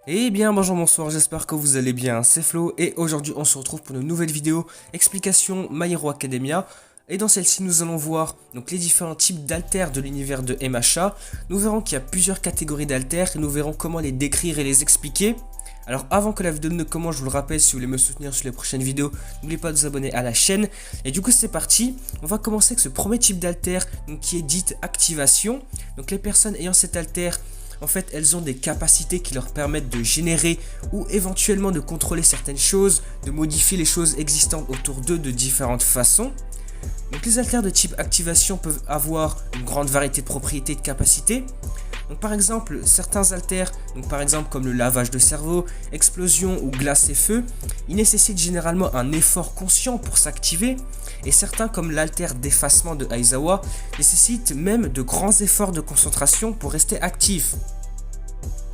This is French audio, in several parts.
Eh bien bonjour, bonsoir, j'espère que vous allez bien, c'est Flo et aujourd'hui on se retrouve pour une nouvelle vidéo explication My Hero Academia. Et dans celle-ci nous allons voir donc les différents types d'alters de l'univers de MHA. Nous verrons qu'il y a plusieurs catégories d'alters et nous verrons comment les décrire et les expliquer. Alors avant que la vidéo ne commence, je vous le rappelle, si vous voulez me soutenir sur les prochaines vidéos, n'oubliez pas de vous abonner à la chaîne. Et du coup c'est parti, on va commencer avec ce premier type d'alter qui est dite activation. Donc les personnes ayant cet alter, en fait, elles ont des capacités qui leur permettent de générer ou éventuellement de contrôler certaines choses, de modifier les choses existantes autour d'eux de différentes façons. Donc les alters de type activation peuvent avoir une grande variété de propriétés et de capacités. Donc par exemple, certains alters, par exemple comme le lavage de cerveau, explosion ou glace et feu, ils nécessitent généralement un effort conscient pour s'activer, et certains comme l'alter d'effacement de Aizawa nécessitent même de grands efforts de concentration pour rester actifs.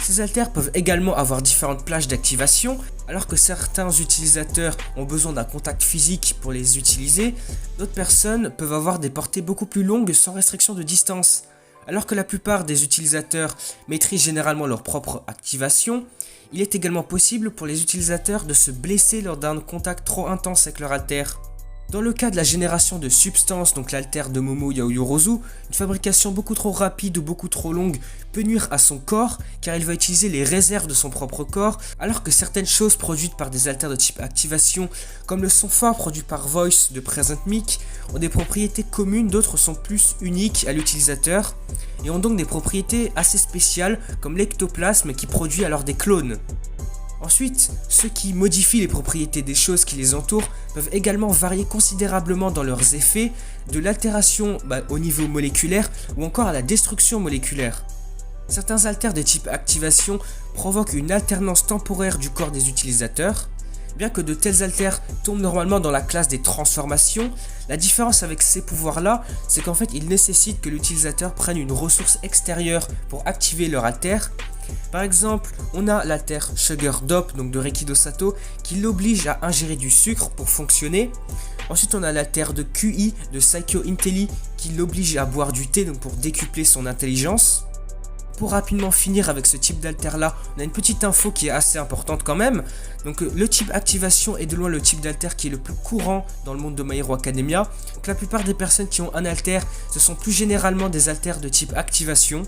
Ces alters peuvent également avoir différentes plages d'activation, alors que certains utilisateurs ont besoin d'un contact physique pour les utiliser, d'autres personnes peuvent avoir des portées beaucoup plus longues sans restriction de distance. Alors que la plupart des utilisateurs maîtrisent généralement leur propre activation, il est également possible pour les utilisateurs de se blesser lors d'un contact trop intense avec leur alter. Dans le cas de la génération de substances, donc l'alter de Momo Yaoyorozu, une fabrication beaucoup trop rapide ou beaucoup trop longue peut nuire à son corps car il va utiliser les réserves de son propre corps, alors que certaines choses produites par des alters de type activation, comme le son fort produit par Voice de Present Mic, ont des propriétés communes, d'autres sont plus uniques à l'utilisateur, et ont donc des propriétés assez spéciales comme l'ectoplasme qui produit alors des clones. Ensuite, ceux qui modifient les propriétés des choses qui les entourent peuvent également varier considérablement dans leurs effets, de l'altération au niveau moléculaire ou encore à la destruction moléculaire. Certains alters de type activation provoquent une alternance temporaire du corps des utilisateurs. Bien que de tels alters tombent normalement dans la classe des transformations, la différence avec ces pouvoirs-là, c'est qu'en fait ils nécessitent que l'utilisateur prenne une ressource extérieure pour activer leur alter. Par exemple, on a l'alter Sugar Dope donc de Rekido Sato qui l'oblige à ingérer du sucre pour fonctionner. Ensuite on a l'alter de QI de Saikyo Intelli qui l'oblige à boire du thé donc pour décupler son intelligence. Pour rapidement finir avec ce type d'alter là, on a une petite info qui est assez importante quand même. Donc le type activation est de loin le type d'alter qui est le plus courant dans le monde de My Hero Academia. Donc la plupart des personnes qui ont un alter, ce sont plus généralement des alters de type activation.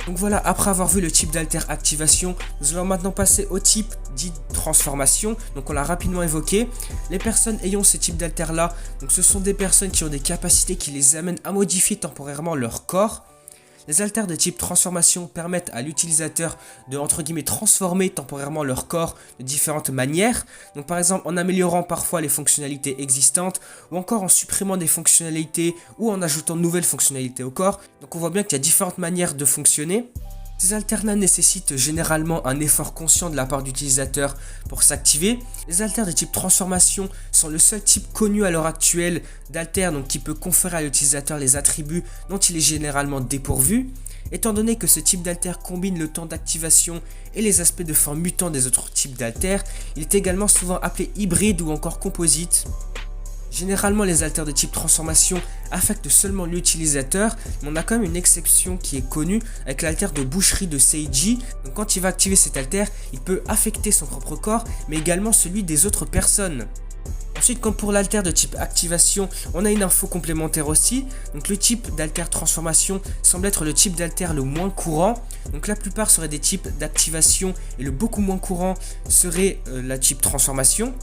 Donc voilà, après avoir vu le type d'alter activation, nous allons maintenant passer au type dit transformation. Donc on l'a rapidement évoqué. Les personnes ayant ce type d'alter là, donc ce sont des personnes qui ont des capacités qui les amènent à modifier temporairement leur corps. Les alters de type transformation permettent à l'utilisateur de entre guillemets transformer temporairement leur corps de différentes manières. Donc par exemple en améliorant parfois les fonctionnalités existantes ou encore en supprimant des fonctionnalités ou en ajoutant de nouvelles fonctionnalités au corps. Donc on voit bien qu'il y a différentes manières de fonctionner. Ces alternats nécessitent généralement un effort conscient de la part d'utilisateurs pour s'activer. Les alters de type transformation sont le seul type connu à l'heure actuelle d'alter qui peut conférer à l'utilisateur les attributs dont il est généralement dépourvu. Étant donné que ce type d'alter combine le temps d'activation et les aspects de forme mutant des autres types d'alter, il est également souvent appelé hybride ou encore composite. Généralement, les alters de type transformation affectent seulement l'utilisateur, mais on a quand même une exception qui est connue avec l'alter de boucherie de Seiji. Donc quand il va activer cet alter, il peut affecter son propre corps, mais également celui des autres personnes. Ensuite, comme pour l'alter de type activation, on a une info complémentaire aussi. Donc le type d'alter transformation semble être le type d'alter le moins courant. Donc la plupart seraient des types d'activation et le beaucoup moins courant serait la type transformation.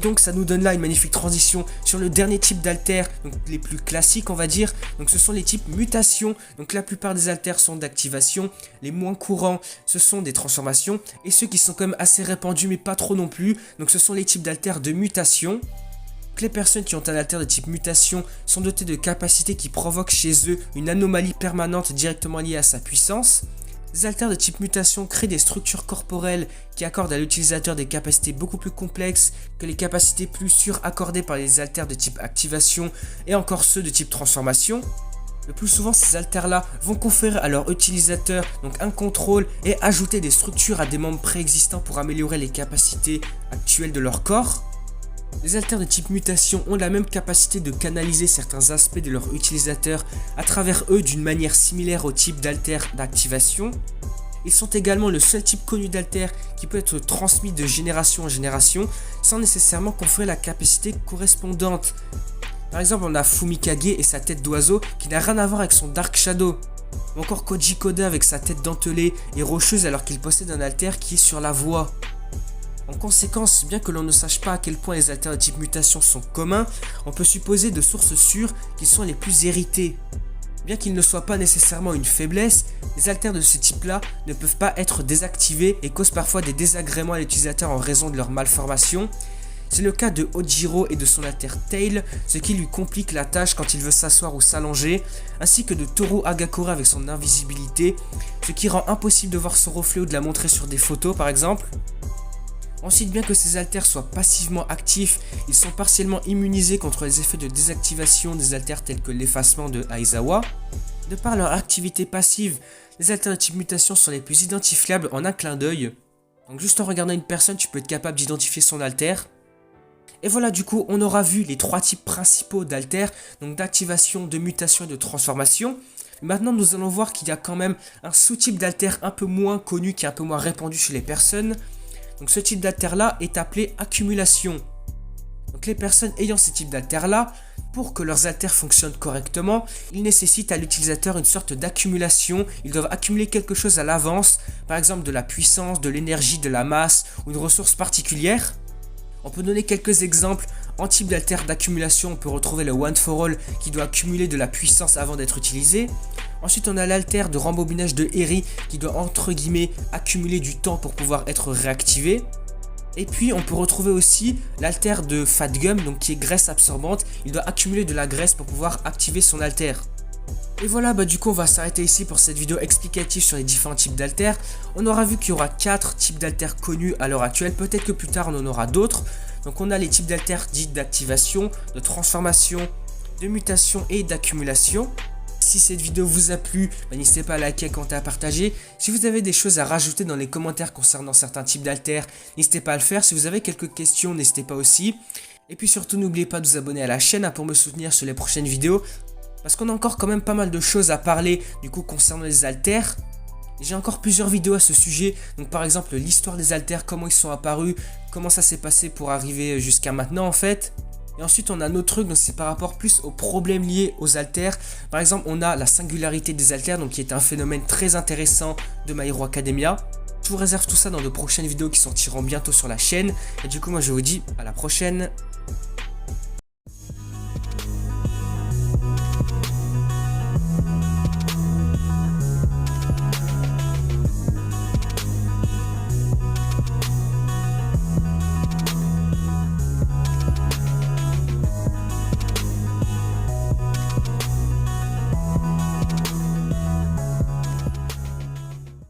Donc ça nous donne là une magnifique transition sur le dernier type d'alter, donc les plus classiques on va dire. Donc ce sont les types mutation, donc la plupart des alters sont d'activation, les moins courants ce sont des transformations, et ceux qui sont quand même assez répandus mais pas trop non plus, donc ce sont les types d'alter de mutation. Donc les personnes qui ont un alter de type mutation sont dotées de capacités qui provoquent chez eux une anomalie permanente directement liée à sa puissance. Les alters de type mutation créent des structures corporelles qui accordent à l'utilisateur des capacités beaucoup plus complexes que les capacités plus sûres accordées par les alters de type activation et encore ceux de type transformation. Le plus souvent, ces alters-là vont conférer à leur utilisateur un contrôle et ajouter des structures à des membres préexistants pour améliorer les capacités actuelles de leur corps. Les alters de type mutation ont la même capacité de canaliser certains aspects de leur utilisateur à travers eux d'une manière similaire au type d'alter d'activation. Ils sont également le seul type connu d'haltère qui peut être transmis de génération en génération sans nécessairement conférer la capacité correspondante. Par exemple, on a Fumikage et sa tête d'oiseau qui n'a rien à voir avec son Dark Shadow. Ou encore Koji Koda avec sa tête dentelée et rocheuse alors qu'il possède un haltère qui est sur la voie. En conséquence, bien que l'on ne sache pas à quel point les haltères de type mutation sont communs, on peut supposer de sources sûres qu'ils sont les plus hérités. Bien qu'ils ne soient pas nécessairement une faiblesse, les haltères de ce type-là ne peuvent pas être désactivés et causent parfois des désagréments à l'utilisateur en raison de leur malformation. C'est le cas de Ojiro et de son haltère Tail, ce qui lui complique la tâche quand il veut s'asseoir ou s'allonger, ainsi que de Toru Hagakure avec son invisibilité, ce qui rend impossible de voir son reflet ou de la montrer sur des photos par exemple. Ensuite, bien que ces haltères soient passivement actifs, ils sont partiellement immunisés contre les effets de désactivation des haltères tels que l'effacement de Aizawa. De par leur activité passive, les haltères de type mutation sont les plus identifiables en un clin d'œil. Donc juste en regardant une personne, tu peux être capable d'identifier son haltère. Et voilà, du coup, on aura vu les trois types principaux d'haltères, donc d'activation, de mutation et de transformation. Maintenant, nous allons voir qu'il y a quand même un sous-type d'haltère un peu moins connu, qui est un peu moins répandu chez les personnes. Donc ce type d'haltère-là est appelé accumulation. Donc les personnes ayant ce type d'haltère-là, pour que leurs haltères fonctionnent correctement, ils nécessitent à l'utilisateur une sorte d'accumulation. Ils doivent accumuler quelque chose à l'avance, par exemple de la puissance, de l'énergie, de la masse ou une ressource particulière. On peut donner quelques exemples. En type d'haltère d'accumulation, on peut retrouver le One for All qui doit accumuler de la puissance avant d'être utilisé. Ensuite, on a l'haltère de rembobinage de Eri qui doit entre guillemets accumuler du temps pour pouvoir être réactivé. Et puis, on peut retrouver aussi l'haltère de Fat Gum, donc qui est graisse absorbante. Il doit accumuler de la graisse pour pouvoir activer son haltère. Et voilà, du coup on va s'arrêter ici pour cette vidéo explicative sur les différents types d'haltères. On aura vu qu'il y aura 4 types d'haltères connus à l'heure actuelle, peut-être que plus tard on en aura d'autres. Donc on a les types d'haltères dits d'activation, de transformation, de mutation et d'accumulation. Si cette vidéo vous a plu, n'hésitez pas à liker, commenter, à partager. Si vous avez des choses à rajouter dans les commentaires concernant certains types d'haltères, n'hésitez pas à le faire. Si vous avez quelques questions, n'hésitez pas aussi. Et puis surtout n'oubliez pas de vous abonner à la chaîne pour me soutenir sur les prochaines vidéos. Parce qu'on a encore quand même pas mal de choses à parler du coup concernant les haltères. J'ai encore plusieurs vidéos à ce sujet, donc par exemple l'histoire des haltères, comment ils sont apparus, comment ça s'est passé pour arriver jusqu'à maintenant en fait. Et ensuite on a un autre truc, donc c'est par rapport plus aux problèmes liés aux haltères. Par exemple on a la singularité des haltères, donc qui est un phénomène très intéressant de My Hero Academia. Je vous réserve tout ça dans de prochaines vidéos qui sortiront bientôt sur la chaîne. Et du coup moi je vous dis à la prochaine.